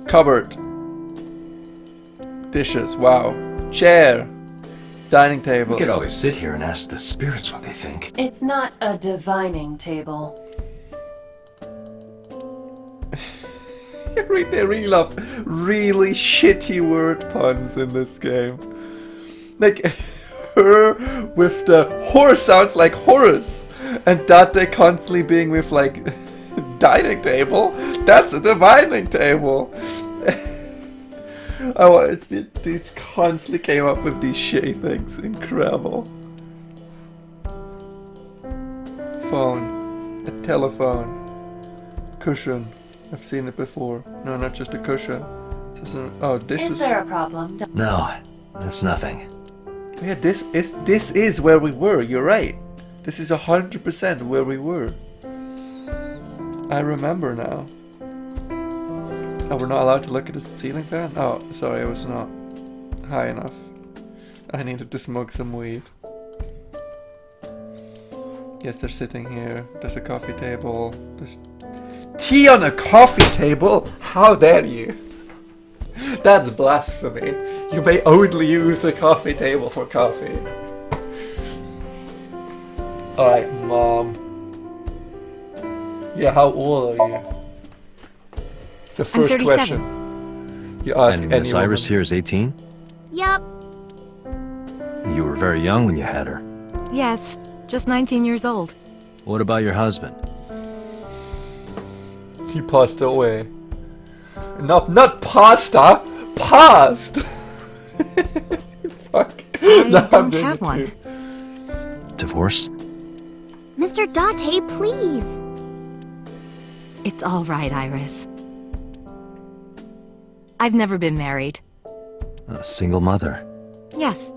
Cupboard. Dishes. Wow. Chair. Dining table. We could always sit here and ask the spirits what they think. It's not a divining table. They really love really shitty word puns in this game. Like, her with the horse sounds like Horus, and Date constantly being with like dining table. That's a divining table. Oh, it constantly came up with these shitty things. Incredible. Phone, a telephone, cushion. I've seen it before. No, not just a cushion. Oh, this is. Is there a problem? No, that's nothing. Yeah, this is where we were. You're right. This is 100% where we were. I remember now. Oh, we're not allowed to look at the ceiling fan? Oh, sorry, I was not high enough. I needed to smoke some weed. Yes, they're sitting here. There's a coffee table. There's tea on a coffee table? How dare you? That's blasphemy. You may only use a coffee table for coffee. Alright, Mom. Yeah, how old are you? The first I'm 37. question you ask And any Miss Iris woman. here is 18? Yup. You were very young when you had her. Yes, just 19 years old. What about your husband? He passed away. Not pasta! Passed! Fuck. I Now I'm don't doing have it one. too. Divorce? Mr. Date, please. It's all right, Iris. I've never been married. A single mother. Yes.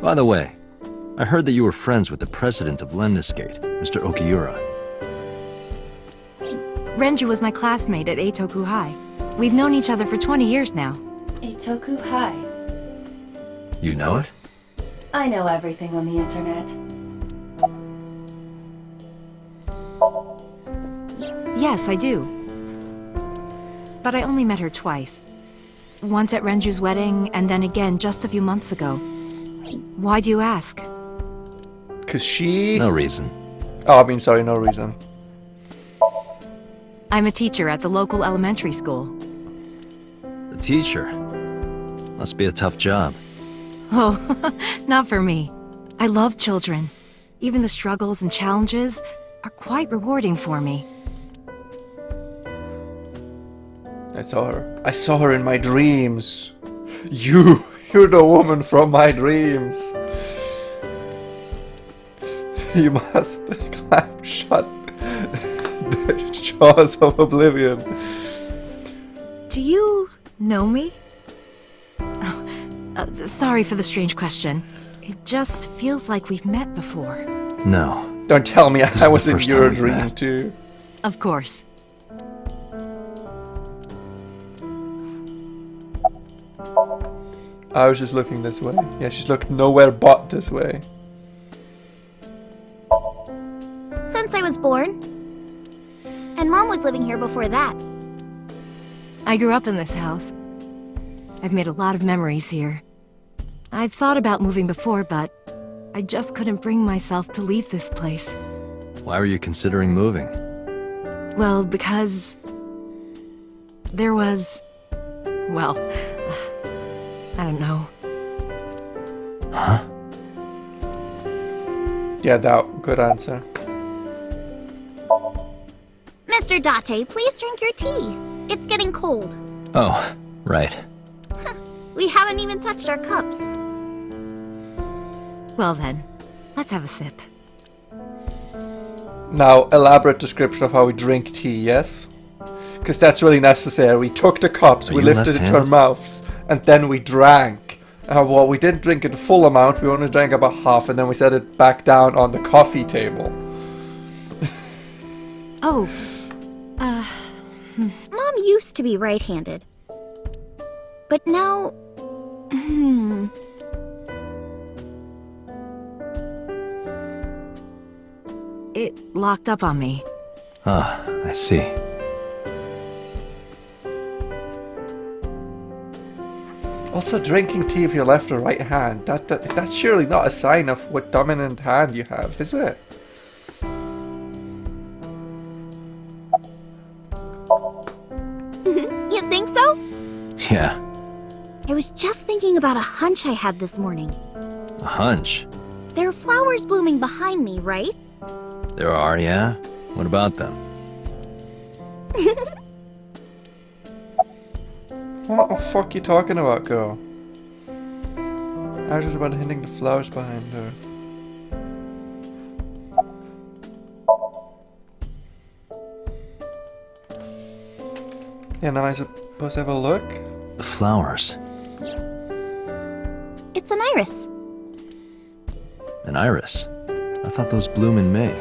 By the way, I heard that you were friends with the president of Lemniscate, Mr. Okiura. Renju was my classmate at Eitoku High. We've known each other for 20 years now. Eitoku High. You know it? I know everything on the internet. Yes, I do. But I only met her twice. Once at Renju's wedding, and then again just a few months ago. Why do you ask? Cause she... No reason. Oh, I mean, sorry, no reason. I'm a teacher at the local elementary school. The teacher. Must be a tough job. Oh, not for me. I love children. Even the struggles and challenges are quite rewarding for me. I saw her. I saw her in my dreams. You're the woman from my dreams. You must clamp shut the jaws of oblivion. Do you know me? Oh, sorry for the strange question. It just feels like we've met before. No. Don't tell me This I is was the in first your time we've dream met. too. Of course. I was just looking this way. Yeah, she's looked nowhere but this way. Since I was born. And Mom was living here before that. I grew up in this house. I've made a lot of memories here. I've thought about moving before, but I just couldn't bring myself to leave this place. Why were you considering moving? Well, because... there was... well... I don't know. Huh? Yeah, that good answer. Mr. Date, please drink your tea. It's getting cold. Oh, right. We haven't even touched our cups. Well then, let's have a sip. Now, elaborate description of how we drink tea, yes? Because that's really necessary. We took the cups, Are we you lifted it to our left-handed? mouths, and then we drank. Well, we didn't drink it the full amount, we only drank about half, and then we set it back down on the coffee table. Oh, Mom used to be right-handed. But now... it locked up on me. Ah, I see. Also, drinking tea with your left or right hand, that's surely not a sign of what dominant hand you have, is it? You think so? Yeah, I was just thinking about a hunch I had this morning. a hunch. There are flowers blooming behind me, right? There are, yeah? What about them? What the fuck you talking about, girl? I was just about hitting the flowers behind her. Yeah, now I suppose have a look. The flowers. It's an iris. An iris. I thought those bloom in May.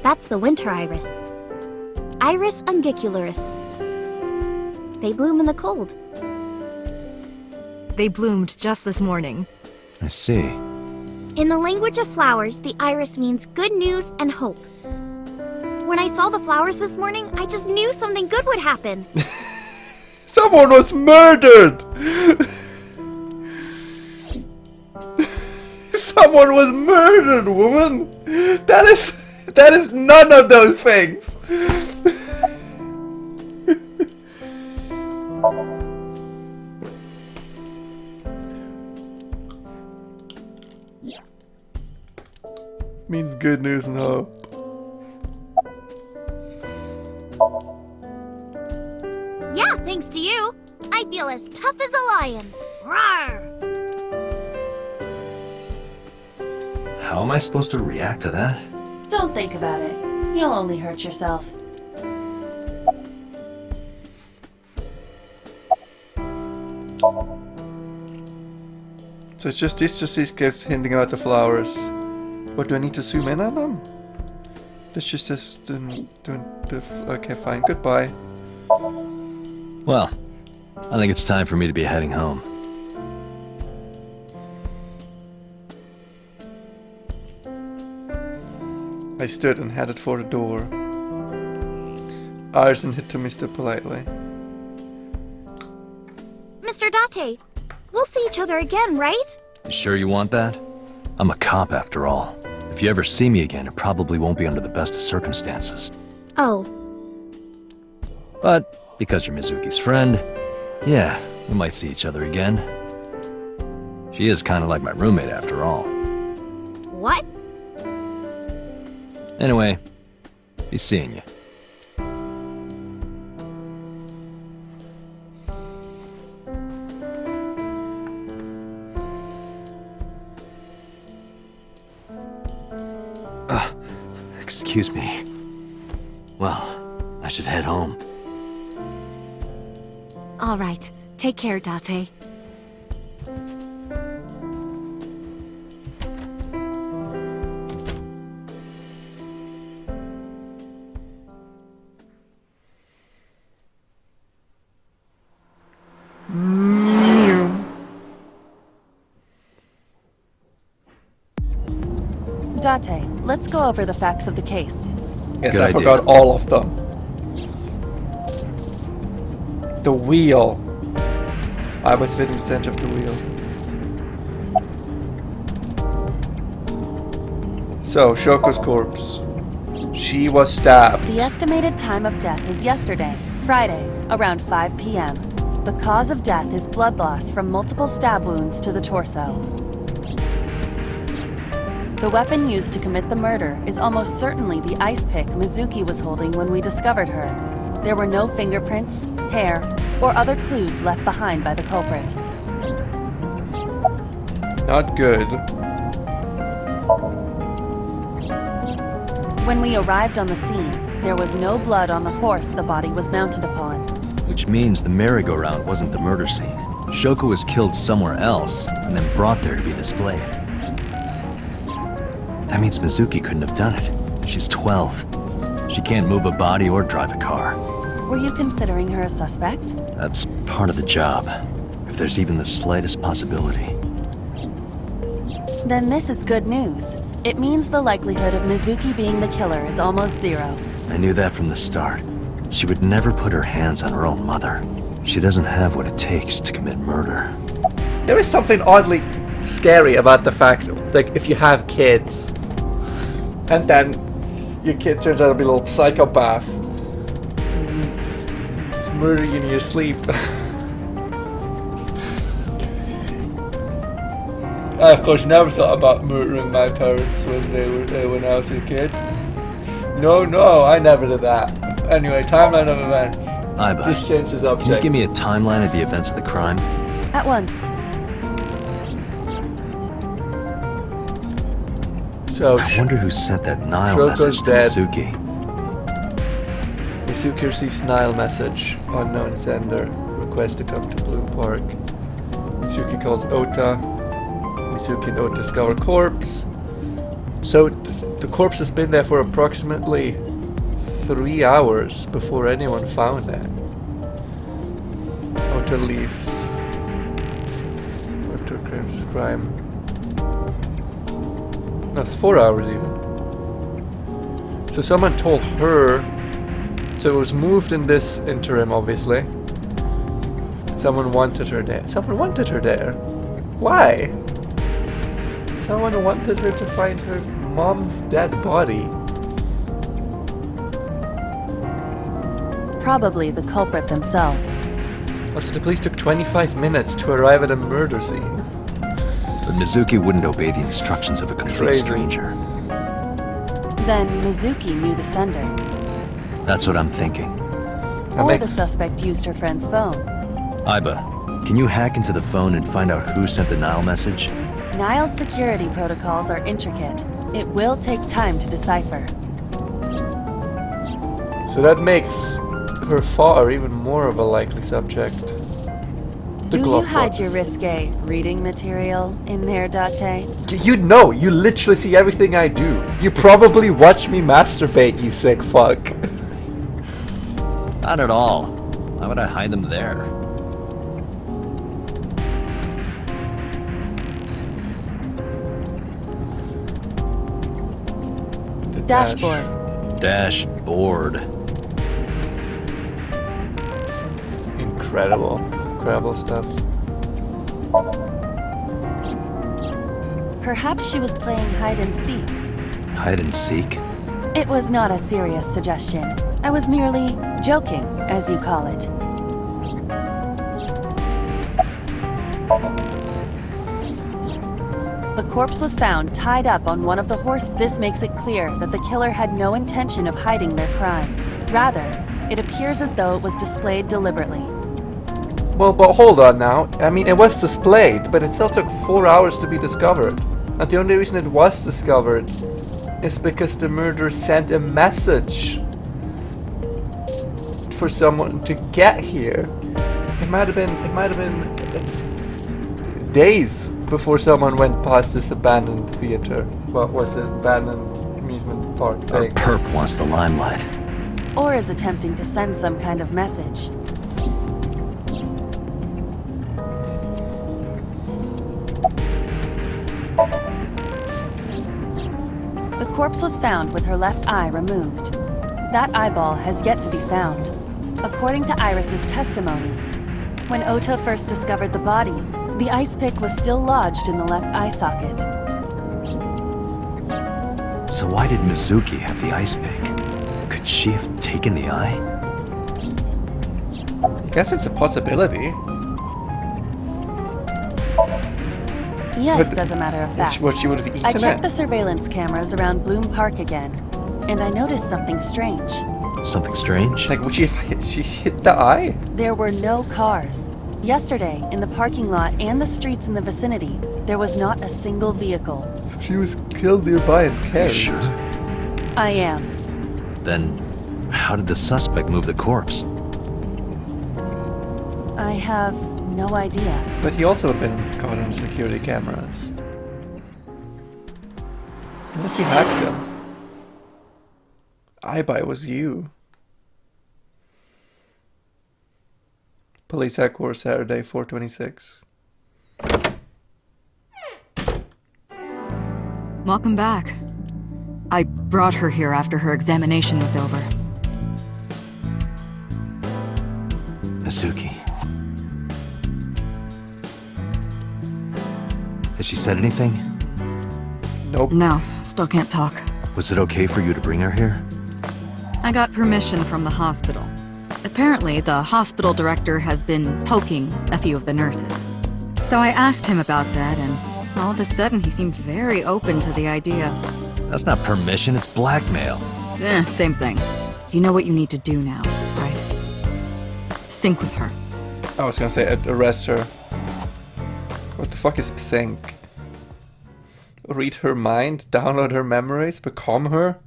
That's the winter iris. Iris ungicularis. They bloom in the cold. They bloomed just this morning. I see. In the language of flowers, the iris means good news and hope. When I saw the flowers this morning, I just knew something good would happen. Someone was murdered! Someone was murdered, woman! That is none of those things! Means good news and hope. Yeah, thanks to you. I feel as tough as a lion. Rawr! How am I supposed to react to that? Don't think about it. You'll only hurt yourself. So it's just these kids handing out the flowers. What, do I need to zoom in on them? This just doing the... Okay, fine. Goodbye. Well, I think it's time for me to be heading home. I stood and headed for the door. Arson hit to me still politely. Mr. Date, we'll see each other again, right? You sure you want that? I'm a cop after all. If you ever see me again, it probably won't be under the best of circumstances. Oh, But because you're Mizuki's friend, yeah, we might see each other again. She is kind of like my roommate after all. what? Anyway, be seeing you. Excuse me. Well, I should head home. All right. Take care, Date. Date, let's go over the facts of the case. Yes, Good I idea. forgot all of them. The wheel. I was within the center of the wheel. So, Shoko's corpse. She was stabbed. The estimated time of death is yesterday, Friday, around 5 p.m. The cause of death is blood loss from multiple stab wounds to the torso. The weapon used to commit the murder is almost certainly the ice pick Mizuki was holding when we discovered her. There were no fingerprints, hair, or other clues left behind by the culprit. Not good. When we arrived on the scene, there was no blood on the horse the body was mounted upon. Which means the merry-go-round wasn't the murder scene. Shoko was killed somewhere else and then brought there to be displayed. That means Mizuki couldn't have done it. She's 12. She can't move a body or drive a car. Were you considering her a suspect? That's part of the job. If there's even the slightest possibility. Then this is good news. It means the likelihood of Mizuki being the killer is almost zero. I knew that from the start. She would never put her hands on her own mother. She doesn't have what it takes to commit murder. There is something oddly scary about the fact, like, if you have kids, and then your kid turns out to be a little psychopath, it's murdering you in your sleep. I, of course, never thought about murdering my parents when I was a kid. No, I never did that. Anyway, timeline of events. Aiba, Just change the subject. can you give me a timeline of the events of the crime? At once. So, I wonder who sent that Nile Shoko's message to dead. Mizuki. Mizuki receives Nile message. Unknown sender. Request to come to Bloom Park. Mizuki calls Ota. Mizuki and Ota discover corpse. So the corpse has been there for approximately 3 hours before anyone found it. Ota leaves. Ota commits crime. No, it's 4 hours even. So someone told her. So it was moved in this interim, obviously. Someone wanted her there. Someone wanted her there. Why? Someone wanted her to find her mom's dead body. Probably the culprit themselves. Also, the police took 25 minutes to arrive at a murder scene. But Mizuki wouldn't obey the instructions of a complete Crazy. stranger. Then Mizuki knew the sender. That's what I'm thinking. That Or the makes- suspect used her friend's phone. Aiba, can you hack into the phone and find out who sent the Nile message? Nile's security protocols are intricate. It will take time to decipher. So that makes her father even more of a likely subject. The Do you glove hide box. your risque reading material in there, Date? You know, you literally see everything I do. You probably watch me masturbate, you sick fuck. Not at all. Why would I hide them there? The Dashboard. Dashboard. Incredible. Incredible stuff. Perhaps she was playing hide and seek. Hide and seek? It was not a serious suggestion. I was merely joking, as you call it. The corpse was found tied up on one of the horses. This makes it clear that the killer had no intention of hiding their crime. Rather, it appears as though it was displayed deliberately. Well, but hold on now. I mean, it was displayed, but it still took 4 hours to be discovered. And the only reason it was discovered is because the murderer sent a message for someone to get here. It might have been days before someone went past this abandoned theater. What was it? Abandoned amusement park Our thing. perp wants the limelight. Or is attempting to send some kind of message. The corpse was found with her left eye removed. That eyeball has yet to be found. According to Iris's testimony, when Ota first discovered the body, the ice pick was still lodged in the left eye socket. So why did Mizuki have the ice pick? Could she have taken the eye? I guess it's a possibility. Yes, But as a matter of fact. What she would have eaten I checked it. the surveillance cameras around Bloom Park again, and I noticed something strange. Something strange? Like, would she hit the eye? There were no cars. Yesterday, in the parking lot and the streets in the vicinity, there was not a single vehicle. She was killed nearby and You carried. sure? I am. Then, how did the suspect move the corpse? I have no idea. But he also had been caught on security cameras. Unless he hacked them. Aiba, it was you. Police headquarters Saturday, 4:26. Welcome back. I brought her here after her examination was over. Mizuki. Has she said anything? Nope. No, still can't talk. Was it okay for you to bring her here? I got permission from the hospital. Apparently, the hospital director has been poking a few of the nurses. So I asked him about that, and all of a sudden he seemed very open to the idea. That's not permission, it's blackmail. Same thing. You know what you need to do now, right? Sync with her. I was gonna say arrest her. What the fuck is sync? Read her mind, download her memories, become her?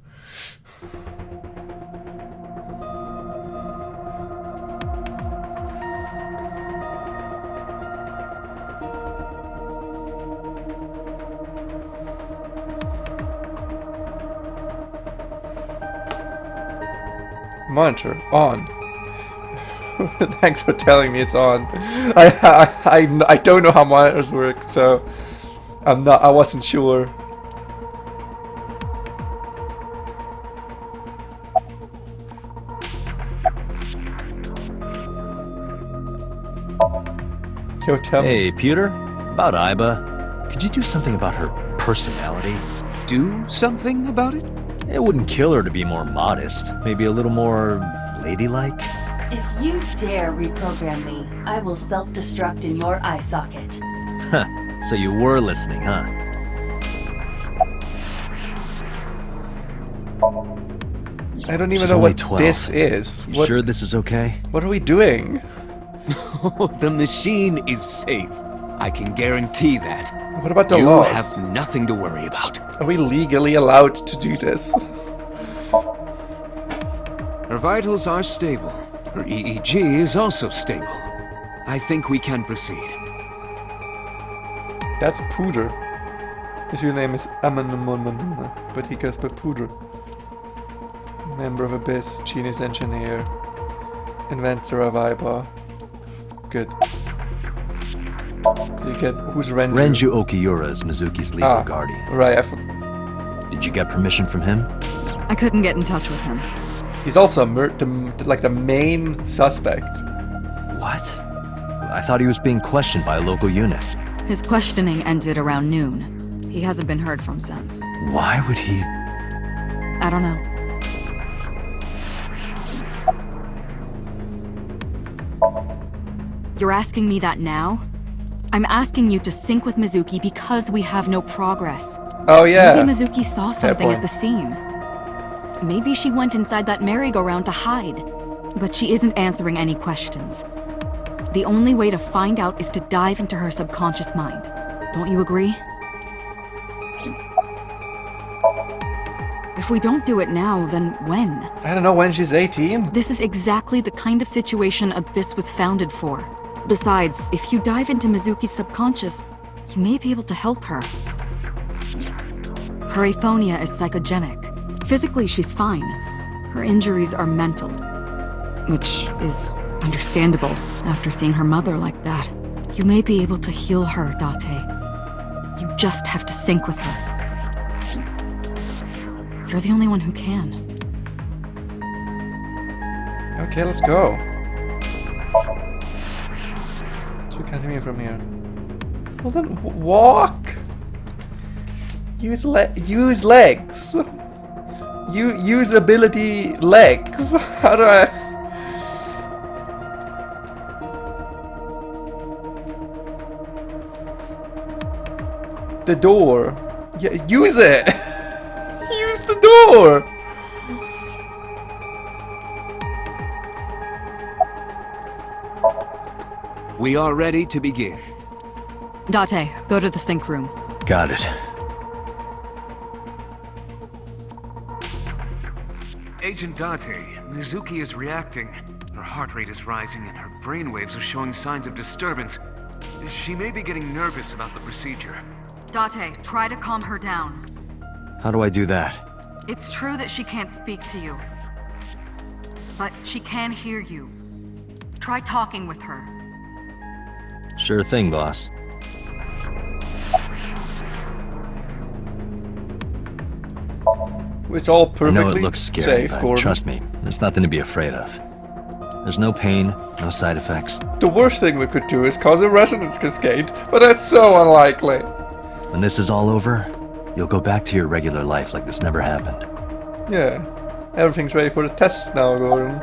Monitor on. Thanks for telling me it's on. I don't know how monitors work, so I wasn't sure. Yo, tell me. Hey, Pewter? About Iba. Could you do something about her personality? Do something about it? It wouldn't kill her to be more modest. Maybe a little more ladylike? If you dare reprogram me, I will self-destruct in your eye socket. Huh. So you were listening, huh? I don't even She's know only what 12. this is. You What, sure this is okay? what are we doing? The machine is safe. I can guarantee that. What about the You laws? have nothing to worry about. Are we legally allowed to do this? Her vitals are stable. Her EEG is also stable. I think we can proceed. That's Pooter. His real name is Amanamon, but he goes by Pooter. Member of Abyss, genius engineer, inventor of Iba. Good. So you get who's Renju? Renju Okiura is Mizuki's legal guardian. Right. Did you get permission from him? I couldn't get in touch with him. He's also the main suspect. What? I thought he was being questioned by a local unit. His questioning ended around noon. He hasn't been heard from since. Why would he? I don't know. You're asking me that now? I'm asking you to sync with Mizuki because we have no progress. Oh yeah. Maybe Mizuki saw something point. at the scene. Maybe she went inside that merry-go-round to hide. But she isn't answering any questions. The only way to find out is to dive into her subconscious mind. Don't you agree? If we don't do it now, then when? I don't know when she's 18. This is exactly the kind of situation Abyss was founded for. Besides, if you dive into Mizuki's subconscious, you may be able to help her. Her aphonia is psychogenic. Physically, she's fine. Her injuries are mental. Which is understandable after seeing her mother like that. You may be able to heal her, Date. You just have to sync with her. You're the only one who can. Okay, let's go. So you can't hear me from here. Well then, walk. Use legs. Use ability legs. How do I? The door. Yeah, use it. Use the door. We are ready to begin. Date, go to the sync room. Got it. Agent Date, Mizuki is reacting. Her heart rate is rising and her brainwaves are showing signs of disturbance. She may be getting nervous about the procedure. Date, try to calm her down. How do I do that? It's true that she can't speak to you. But she can hear you. Try talking with her. Sure thing, boss. It's all I perfectly know it looks scary, safe, but Gordon. trust me, there's nothing to be afraid of. There's no pain, no side effects. The worst thing we could do is cause a resonance cascade, but that's so unlikely. When this is all over, you'll go back to your regular life like this never happened. Yeah. Everything's ready for the tests now, Gordon.